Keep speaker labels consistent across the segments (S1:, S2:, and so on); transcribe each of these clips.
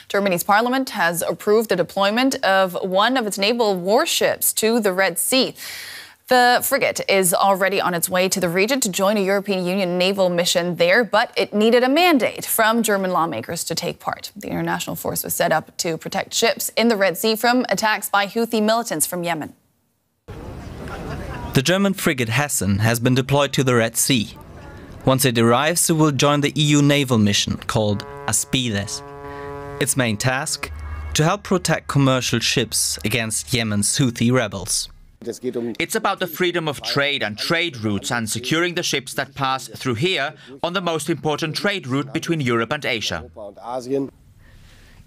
S1: Germany's parliament has approved the deployment of one of its naval warships to the Red Sea. The frigate is already on its way to the region to join a European Union naval mission there, but it needed a mandate from German lawmakers to take part. The international force was set up to protect ships in the Red Sea from attacks by Houthi militants from Yemen.
S2: The German frigate Hessen has been deployed to the Red Sea. Once it arrives, it will join the EU naval mission called Aspides. Its main task? To help protect commercial ships against Yemen's Houthi rebels.
S3: It's about the freedom of trade and trade routes and securing the ships that pass through here on the most important trade route between Europe and Asia.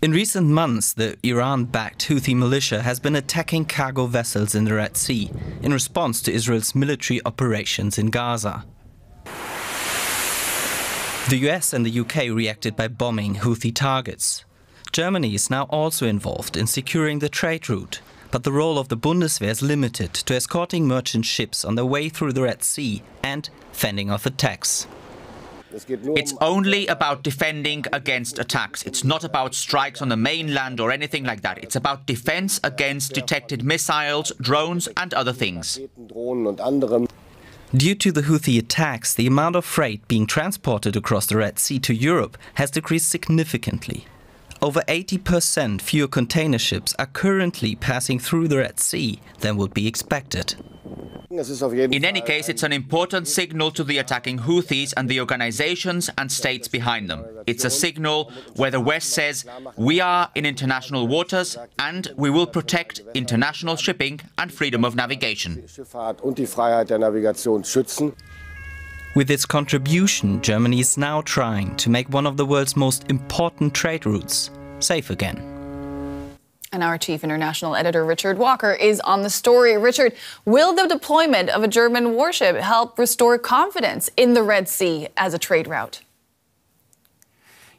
S2: In recent months, the Iran-backed Houthi militia has been attacking cargo vessels in the Red Sea in response to Israel's military operations in Gaza. The US and the UK reacted by bombing Houthi targets. Germany is now also involved in securing the trade route, but the role of the Bundeswehr is limited to escorting merchant ships on their way through the Red Sea and fending off attacks.
S3: It's only about defending against attacks. It's not about strikes on the mainland or anything like that. It's about defense against detected missiles, drones and other things.
S2: Due to the Houthi attacks, the amount of freight being transported across the Red Sea to Europe has decreased significantly. Over 80% fewer container ships are currently passing through the Red Sea than would be expected.
S3: In any case, it's an important signal to the attacking Houthis and the organizations and states behind them. It's a signal where the West says, we are in international waters and we will protect international shipping and freedom of navigation.
S2: With its contribution, Germany is now trying to make one of the world's most important trade routes safe again.
S1: And our chief international editor, Richard Walker, is on the story. Richard, will the deployment of a German warship help restore confidence in the Red Sea as a trade route?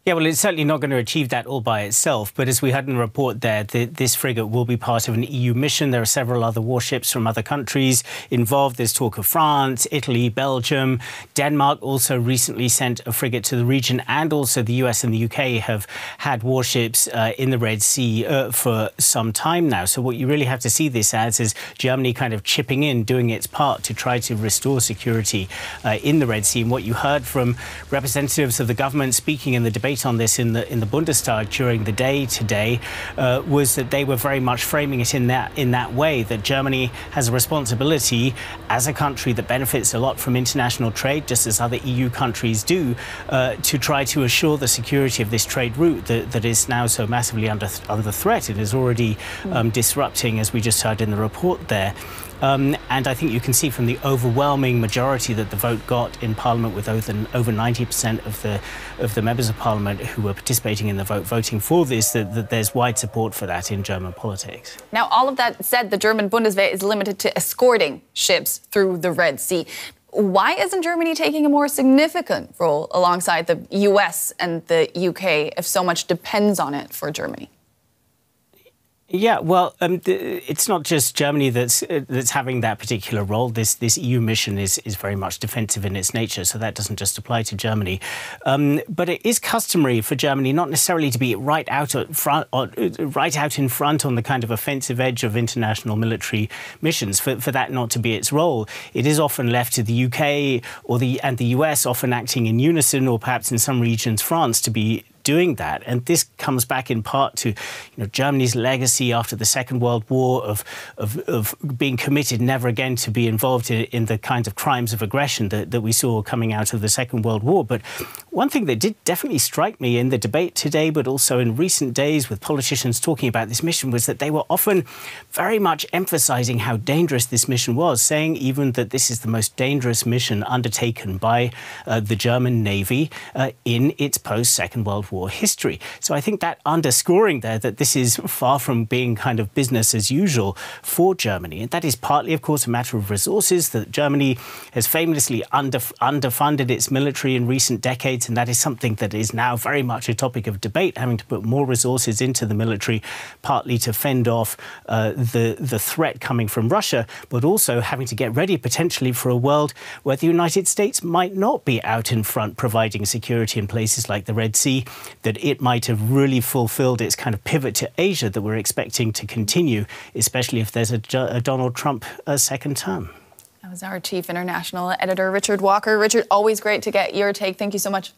S4: Yeah, well, it's certainly not going to achieve that all by itself. But as we heard in the report there, this frigate will be part of an EU mission. There are several other warships from other countries involved. There's talk of France, Italy, Belgium. Denmark also recently sent a frigate to the region. And also the US and the UK have had warships in the Red Sea for some time now. So what you really have to see this as is Germany kind of chipping in, doing its part to try to restore security in the Red Sea. And what you heard from representatives of the government speaking in the debate on this in the Bundestag during the day today was that they were very much framing it in that way, that Germany has a responsibility as a country that benefits a lot from international trade, just as other EU countries do, to try to assure the security of this trade route that is now so massively under threat. It is already disrupting, as we just heard in the report there. And I think you can see from the overwhelming majority that the vote got in Parliament, with over 90% of the members of Parliament who were participating in the vote voting for this, that there's wide support for that in German politics.
S1: Now, all of that said, the German Bundeswehr is limited to escorting ships through the Red Sea. Why isn't Germany taking a more significant role alongside the US and the UK if so much depends on it for Germany?
S4: Yeah, well, it's not just Germany that's having that particular role. This EU mission is very much defensive in its nature, so that doesn't just apply to Germany. But it is customary for Germany not necessarily to be right out in front on the kind of offensive edge of international military missions. For that not to be its role, it is often left to the UK and the US, often acting in unison, or perhaps in some regions France, to be doing that. And this comes back in part to Germany's legacy after the Second World War of being committed never again to be involved in the kinds of crimes of aggression that we saw coming out of the Second World War. But one thing that did definitely strike me in the debate today, but also in recent days with politicians talking about this mission, was that they were often very much emphasizing how dangerous this mission was, saying even that this is the most dangerous mission undertaken by the German Navy in its post-Second World War history. So I think that underscoring there that this is far from being kind of business as usual for Germany. And that is partly, of course, a matter of resources, that Germany has famously underfunded its military in recent decades. And that is something that is now very much a topic of debate, having to put more resources into the military, partly to fend off the threat coming from Russia, but also having to get ready potentially for a world where the United States might not be out in front providing security in places like the Red Sea, that it might have really fulfilled its kind of pivot to Asia that we're expecting to continue, especially if there's a Donald Trump second term.
S1: That was our chief international editor, Richard Walker. Richard, always great to get your take. Thank you so much.